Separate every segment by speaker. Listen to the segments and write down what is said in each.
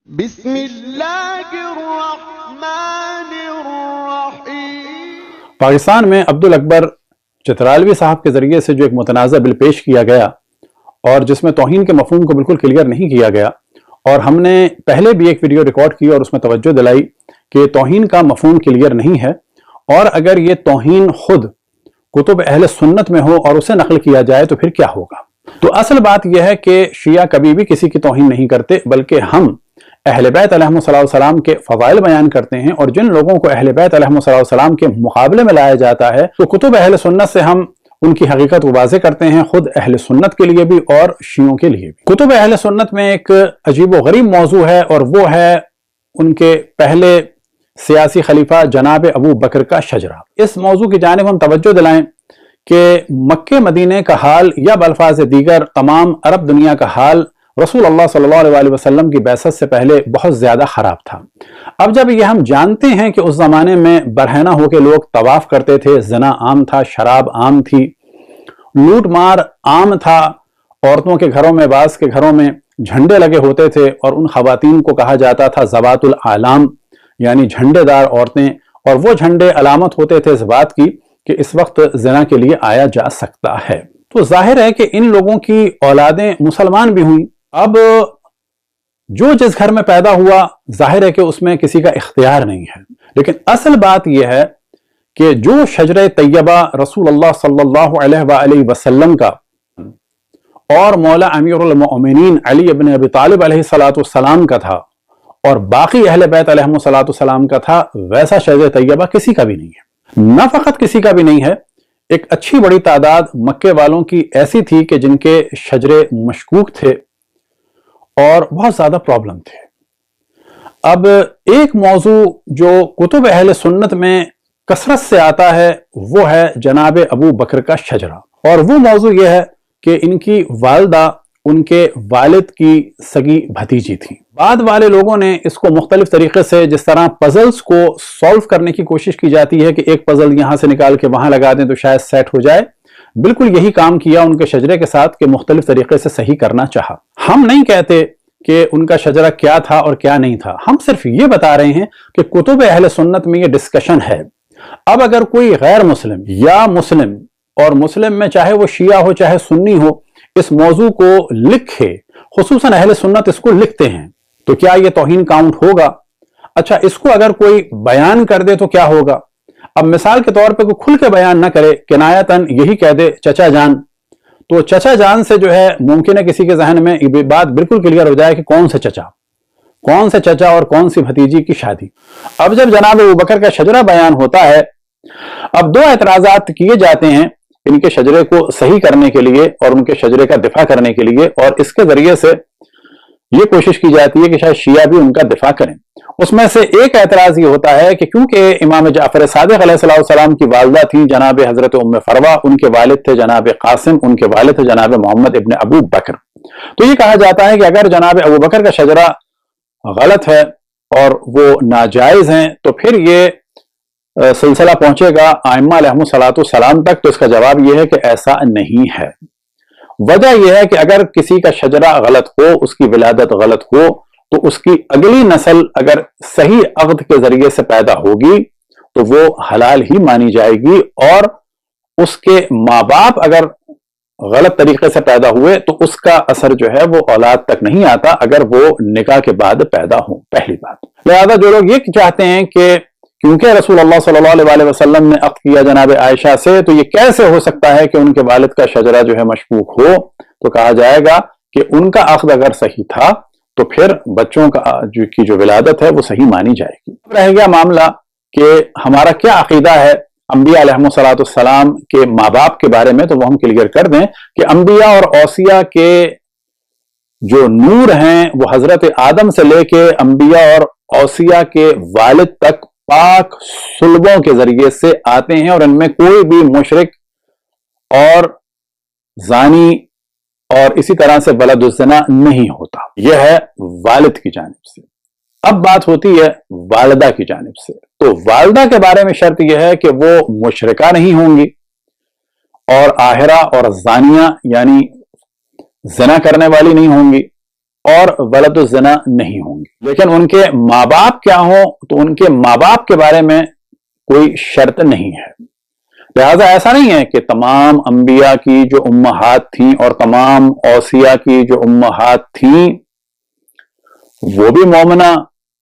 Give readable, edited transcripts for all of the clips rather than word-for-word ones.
Speaker 1: بسم اللہ الرحمن الرحیم۔
Speaker 2: پاکستان میں عبدالاکبر چترالوی صاحب کے ذریعے سے جو ایک متنازع بل پیش کیا گیا اور جس میں توہین کے مفہوم کو بالکل کلیئر نہیں کیا گیا، اور ہم نے پہلے بھی ایک ویڈیو ریکارڈ کی اور اس میں توجہ دلائی کہ توہین کا مفہوم کلیئر نہیں ہے، اور اگر یہ توہین خود کتب اہل سنت میں ہو اور اسے نقل کیا جائے تو پھر کیا ہوگا۔ تو اصل بات یہ ہے کہ شیعہ کبھی بھی کسی کی توہین نہیں کرتے، بلکہ ہم اہل بیت علیہ السلام کے فضائل بیان کرتے ہیں، اور جن لوگوں کو اہل بیت علیہ السلام کے مقابلے میں لایا جاتا ہے تو کتب اہل سنت سے ہم ان کی حقیقت کو واضح کرتے ہیں، خود اہل سنت کے لیے بھی اور شیعوں کے لیے بھی۔ کتب اہل سنت میں ایک عجیب و غریب موضوع ہے، اور وہ ہے ان کے پہلے سیاسی خلیفہ جناب ابو بکر کا شجرہ۔ اس موضوع کی جانب ہم توجہ دلائیں کہ مکہ مدینے کا حال یا بالفاظ دیگر تمام عرب دنیا کا حال رسول اللہ صلی اللہ علیہ وسلم کی بعثت سے پہلے بہت زیادہ خراب تھا۔ اب جب یہ ہم جانتے ہیں کہ اس زمانے میں برہنہ ہو کے لوگ طواف کرتے تھے، زنا عام تھا، شراب عام تھی، لوٹ مار عام تھا، عورتوں کے گھروں میں، بعض کے گھروں میں جھنڈے لگے ہوتے تھے، اور ان خواتین کو کہا جاتا تھا ذوات العالام، یعنی جھنڈے دار عورتیں، اور وہ جھنڈے علامت ہوتے تھے اس بات کی کہ اس وقت زنا کے لیے آیا جا سکتا ہے۔ تو ظاہر ہے کہ ان لوگوں کی اولادیں مسلمان بھی ہوئیں۔ اب جو جس گھر میں پیدا ہوا ظاہر ہے کہ اس میں کسی کا اختیار نہیں ہے، لیکن اصل بات یہ ہے کہ جو شجرہ طیبہ رسول اللہ صلی اللہ علیہ وآلہ وسلم کا اور مولا امیر المؤمنین علی ابن ابی طالب علیہ السلام کا تھا، اور باقی اہل بیت علیہ السلام کا تھا، ویسا شجرہ طیبہ کسی کا بھی نہیں ہے۔ نہ فقط کسی کا بھی نہیں ہے، ایک اچھی بڑی تعداد مکے والوں کی ایسی تھی کہ جن کے شجرے مشکوک تھے اور بہت زیادہ پرابلم تھے۔ اب ایک موضوع جو کتب اہل سنت میں کثرت سے آتا ہے وہ ہے جناب ابو بکر کا شجرہ، اور وہ موضوع یہ ہے کہ ان کی والدہ ان کے والد کی سگی بھتیجی تھی۔ بعد والے لوگوں نے اس کو مختلف طریقے سے، جس طرح پزلز کو سولو کرنے کی کوشش کی جاتی ہے کہ ایک پزل یہاں سے نکال کے وہاں لگا دیں تو شاید سیٹ ہو جائے، بالکل یہی کام کیا ان کے شجرے کے ساتھ کہ مختلف طریقے سے صحیح کرنا چاہا۔ ہم نہیں کہتے کہ ان کا شجرہ کیا تھا اور کیا نہیں تھا، ہم صرف یہ بتا رہے ہیں کہ کتب اہل سنت میں یہ ڈسکشن ہے۔ اب اگر کوئی غیر مسلم یا مسلم، اور مسلم میں چاہے وہ شیعہ ہو چاہے سنی ہو، اس موضوع کو لکھے، خصوصاً اہل سنت اس کو لکھتے ہیں، تو کیا یہ توہین کاؤنٹ ہوگا؟ اچھا، اس کو اگر کوئی بیان کر دے تو کیا ہوگا؟ اب مثال کے طور پہ کوئی کھل کے بیان نہ کرے، کنایتاً یہی کہہ دے چچا جان، تو چچا جان سے جو ہے ممکن ہے کسی کے ذہن میں یہ بات بالکل کلیئر ہو جائے کہ کون سے چچا اور کون سی بھتیجی کی شادی۔ اب جب جناب ابو بکر کا شجرہ بیان ہوتا ہے، اب دو اعتراضات کیے جاتے ہیں ان کے شجرے کو صحیح کرنے کے لیے اور ان کے شجرے کا دفاع کرنے کے لیے، اور اس کے ذریعے سے یہ کوشش کی جاتی ہے کہ شاید شیعہ بھی ان کا دفاع کریں۔ اس میں سے ایک اعتراض یہ ہوتا ہے کہ کیونکہ امام جعفر صادق علیہ السلام کی والدہ تھی جناب حضرت ام فروہ، ان کے والد تھے جناب قاسم، ان کے والد تھے جناب محمد ابن ابو بکر، تو یہ کہا جاتا ہے کہ اگر جناب ابو بکر کا شجرہ غلط ہے اور وہ ناجائز ہیں تو پھر یہ سلسلہ پہنچے گا ائمہ علیہم السلام تک۔ تو اس کا جواب یہ ہے کہ ایسا نہیں ہے۔ وجہ یہ ہے کہ اگر کسی کا شجرہ غلط ہو، اس کی ولادت غلط ہو، تو اس کی اگلی نسل اگر صحیح عقد کے ذریعے سے پیدا ہوگی تو وہ حلال ہی مانی جائے گی، اور اس کے ماں باپ اگر غلط طریقے سے پیدا ہوئے تو اس کا اثر جو ہے وہ اولاد تک نہیں آتا اگر وہ نکاح کے بعد پیدا ہوں، پہلی بات۔ لہذا جو لوگ یہ چاہتے ہیں کہ کیونکہ رسول اللہ صلی اللہ علیہ وسلم نے عقد کیا جناب عائشہ سے تو یہ کیسے ہو سکتا ہے کہ ان کے والد کا شجرہ جو ہے مشکوک ہو، تو کہا جائے گا کہ ان کا عقد اگر صحیح تھا تو پھر بچوں کی جو ولادت ہے وہ صحیح مانی جائے گی۔ اب رہ گیا معاملہ کہ ہمارا کیا عقیدہ ہے انبیاء علیہم السلام کے ماں باپ کے بارے میں، تو وہ ہم کلیئر کر دیں کہ انبیاء اور اوصیاء کے جو نور ہیں وہ حضرت آدم سے لے کے انبیاء اور اوصیاء کے والد تک پاک صلبوں کے ذریعے سے آتے ہیں، اور ان میں کوئی بھی مشرک اور زانی اور اسی طرح سے ولد الزنا نہیں ہوتا۔ یہ ہے والد کی جانب سے۔ اب بات ہوتی ہے والدہ کی جانب سے، تو والدہ کے بارے میں شرط یہ ہے کہ وہ مشرکہ نہیں ہوں گی، اور آہرہ اور زانیہ یعنی زنا کرنے والی نہیں ہوں گی، اور ولد الزنا نہیں ہوں گے، لیکن ان کے ماں باپ کیا ہوں تو ان کے ماں باپ کے بارے میں کوئی شرط نہیں ہے۔ لہذا ایسا نہیں ہے کہ تمام انبیاء کی جو امہات تھیں اور تمام اوصیاء کی جو امہات تھیں وہ بھی مومنہ،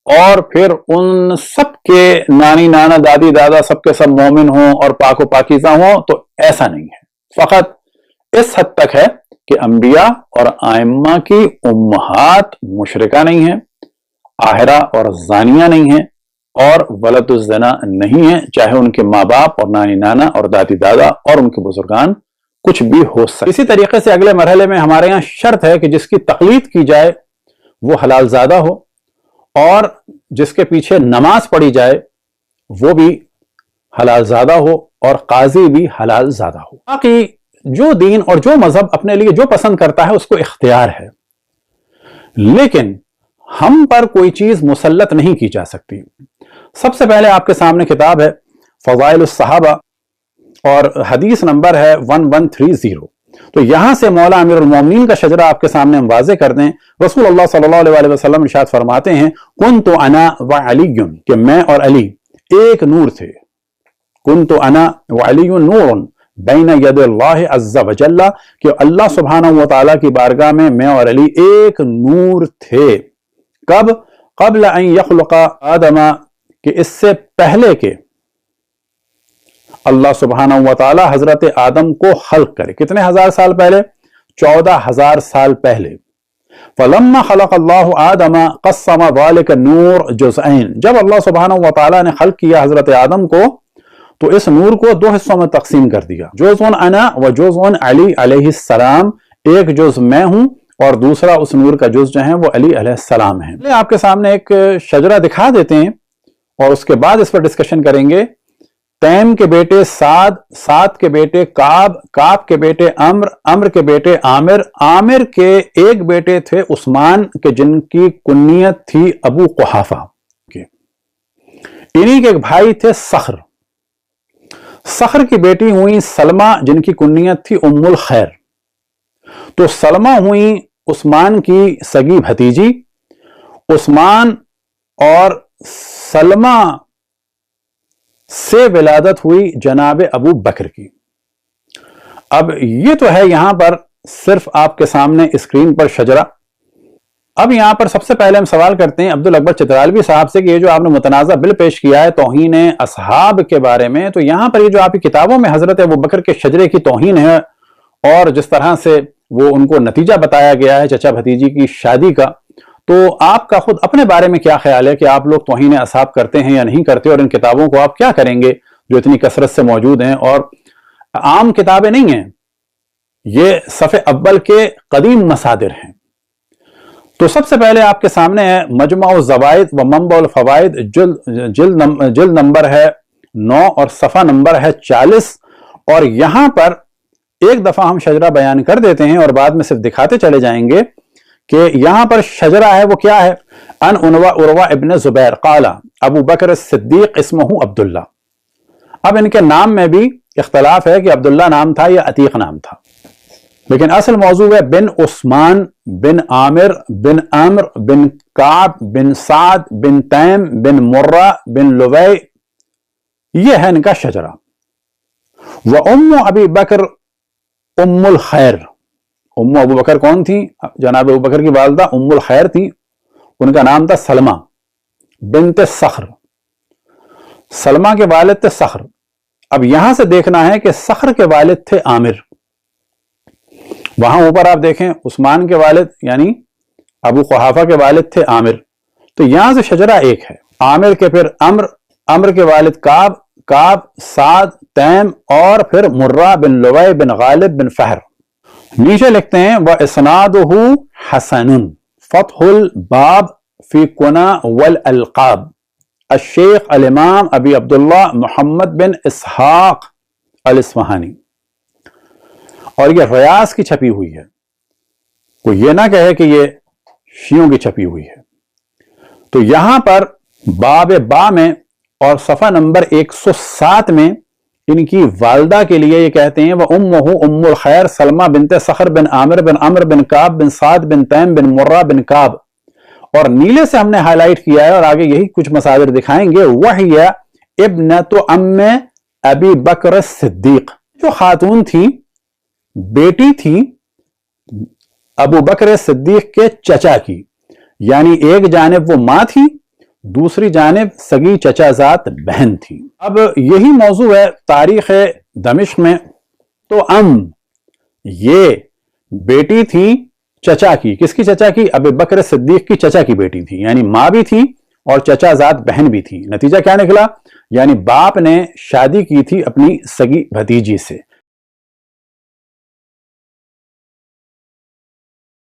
Speaker 2: اور پھر ان سب کے نانی نانا دادی دادا سب کے سب مومن ہوں اور پاک و پاکیزہ ہوں، تو ایسا نہیں ہے۔ فقط اس حد تک ہے کہ انبیاء اور ائمہ کی امہات مشرکہ نہیں ہیں، آہرہ اور زانیہ نہیں ہیں، اور ولد الزنا نہیں ہیں، چاہے ان کے ماں باپ اور نانی نانا اور دادی دادا اور ان کے بزرگان کچھ بھی ہو سکتے۔ اسی طریقے سے اگلے مرحلے میں ہمارے ہاں شرط ہے کہ جس کی تقلید کی جائے وہ حلال زادہ ہو، اور جس کے پیچھے نماز پڑھی جائے وہ بھی حلال زادہ ہو، اور قاضی بھی حلال زادہ ہو۔ باقی جو دین اور جو مذہب اپنے لیے جو پسند کرتا ہے اس کو اختیار ہے، لیکن ہم پر کوئی چیز مسلط نہیں کی جا سکتی۔ سب سے پہلے آپ کے سامنے کتاب ہے فضائل الصحابہ، اور حدیث نمبر ہے 1130۔ تو یہاں سے مولا امیر المومنین کا شجرہ آپ کے سامنے ہم واضح کر دیں۔ رسول اللہ صلی اللہ علیہ وسلم ارشاد فرماتے ہیں کنت انا وعلی، کہ میں اور علی ایک نور تھے۔ کنت انا وعلی نور بین ید اللہ عز وجل، کہ اللہ سبحانہ و تعالیٰ کی بارگاہ میں میں اور علی ایک نور تھے۔ کب؟ قبل ان یخلق آدم، کہ اس سے پہلے کہ اللہ سبحانہ و تعالی حضرت آدم کو خلق کرے۔ کتنے ہزار سال پہلے؟ 14,000 سال پہلے۔ فلما خلق اللہ آدم قسم ذلك النور جزئین، جب اللہ سبحانہ و تعالی نے خلق کیا حضرت آدم کو تو اس نور کو دو حصوں میں تقسیم کر دیا، جزء انا و جزء علی علیہ السلام، ایک جز میں ہوں اور دوسرا اس نور کا جز جو ہے وہ علی علیہ السلام ہے۔ آپ کے سامنے ایک شجرہ دکھا دیتے ہیں اور اس کے بعد اس پر ڈسکشن کریں گے۔ تیم کے بیٹے سعد، سعد کے بیٹے کعب، کعب کے بیٹے عمر، عمر کے بیٹے عامر، عامر کے ایک بیٹے تھے عثمان کے جن کی کنیت تھی ابو قحافہ، انہی کے ایک بھائی تھے صخر، صخر کی بیٹی ہوئی سلمہ جن کی کنیت تھی ام الخیر۔ تو سلمہ ہوئی عثمان کی سگی بھتیجی، عثمان اور سلمہ سے ولادت ہوئی جناب ابو بکر کی۔ اب یہ تو ہے یہاں پر صرف آپ کے سامنے اسکرین پر شجرہ۔ اب یہاں پر سب سے پہلے ہم سوال کرتے ہیں عبدالاکبر چترالوی صاحب سے کہ یہ جو آپ نے متنازع بل پیش کیا ہے توہین اصحاب کے بارے میں، تو یہاں پر یہ جو آپ کی کتابوں میں حضرت ابو بکر کے شجرے کی توہین ہے اور جس طرح سے وہ ان کو نتیجہ بتایا گیا ہے چچا بھتیجی کی شادی کا، تو آپ کا خود اپنے بارے میں کیا خیال ہے کہ آپ لوگ توہین اصحاب کرتے ہیں یا نہیں کرتے، اور ان کتابوں کو آپ کیا کریں گے جو اتنی کثرت سے موجود ہیں اور عام کتابیں نہیں ہیں، یہ صفحے اول کے قدیم مصادر ہیں۔ تو سب سے پہلے آپ کے سامنے ہے مجمع الزوائد و منبع الفوائد، جلد نمبر ہے 9 اور صفحہ نمبر ہے 40، اور یہاں پر ایک دفعہ ہم شجرہ بیان کر دیتے ہیں اور بعد میں صرف دکھاتے چلے جائیں گے کہ یہاں پر شجرہ ہے وہ کیا ہے۔ ان عروہ ابن زبیر قال ابو بکر الصدیق اسمہ عبداللہ۔ اب ان کے نام میں بھی اختلاف ہے کہ عبداللہ نام تھا یا عتیق نام تھا، لیکن اصل موضوع ہے بن عثمان بن عامر بن عمر بن کعب بن سعد بن تیم بن مرہ بن لوی، یہ ہے ان کا شجرہ۔ وام ابی بکر ام الخیر، ام ابو بکر کون تھی؟ جناب ابو بکر کی والدہ ام الخیر تھی، ان کا نام تھا سلمہ بنت صخر، سلمہ کے والد تھے صخر۔ اب یہاں سے دیکھنا ہے کہ صخر کے والد تھے عامر، وہاں اوپر آپ دیکھیں عثمان کے والد یعنی ابو قحافہ کے والد تھے عامر، تو یہاں سے شجرہ ایک ہے۔ عامر کے پھر عمر، عمر کے والد کعب، کعب سعد تیم، اور پھر مرہ بن لوی بن غالب بن فہر۔ نیچے لکھتے ہیں وَإِسْنَادُهُ حَسَنٌ فَتْحُ الْبَابِ فِي كُنَى وَالْأَلْقَابِ الشیخ الامام ابی عبداللہ محمد بن اسحاق الاصفہانی، اور یہ ریاض کی چھپی ہوئی ہے، کوئی یہ نہ کہے کہ یہ شیعوں کی چھپی ہوئی ہے۔ تو یہاں پر باب با میں اور صفحہ نمبر 107 میں ان کی والدہ کے لیے یہ کہتے ہیں وَأُمُّهُ أُمُّ الْخَيْرِ سلمہ بنت صخر بن عامر بن عمر بن کعب بن سعد بن تیم بن مرہ بن کعب. اور نیلے سے ہم نے ہائی لائٹ کیا ہے اور آگے یہی کچھ مصادر دکھائیں گے. وَهِيَ ابنۃ عم ابی بکر الصدیق, جو خاتون تھی بیٹی تھی ابو بکر صدیق کے چچا کی, یعنی ایک جانب وہ ماں تھی, دوسری جانب سگی چچا زاد بہن تھی. اب یہی موضوع ہے تاریخ دمشق میں. تو یہ بیٹی تھی چچا کی. کس کی چچا کی؟ ابو بکر صدیق کی چچا کی بیٹی تھی, یعنی ماں بھی تھی اور چچا زاد بہن بھی تھی. نتیجہ کیا نکلا؟ یعنی باپ نے شادی کی تھی اپنی سگی بھتیجی سے.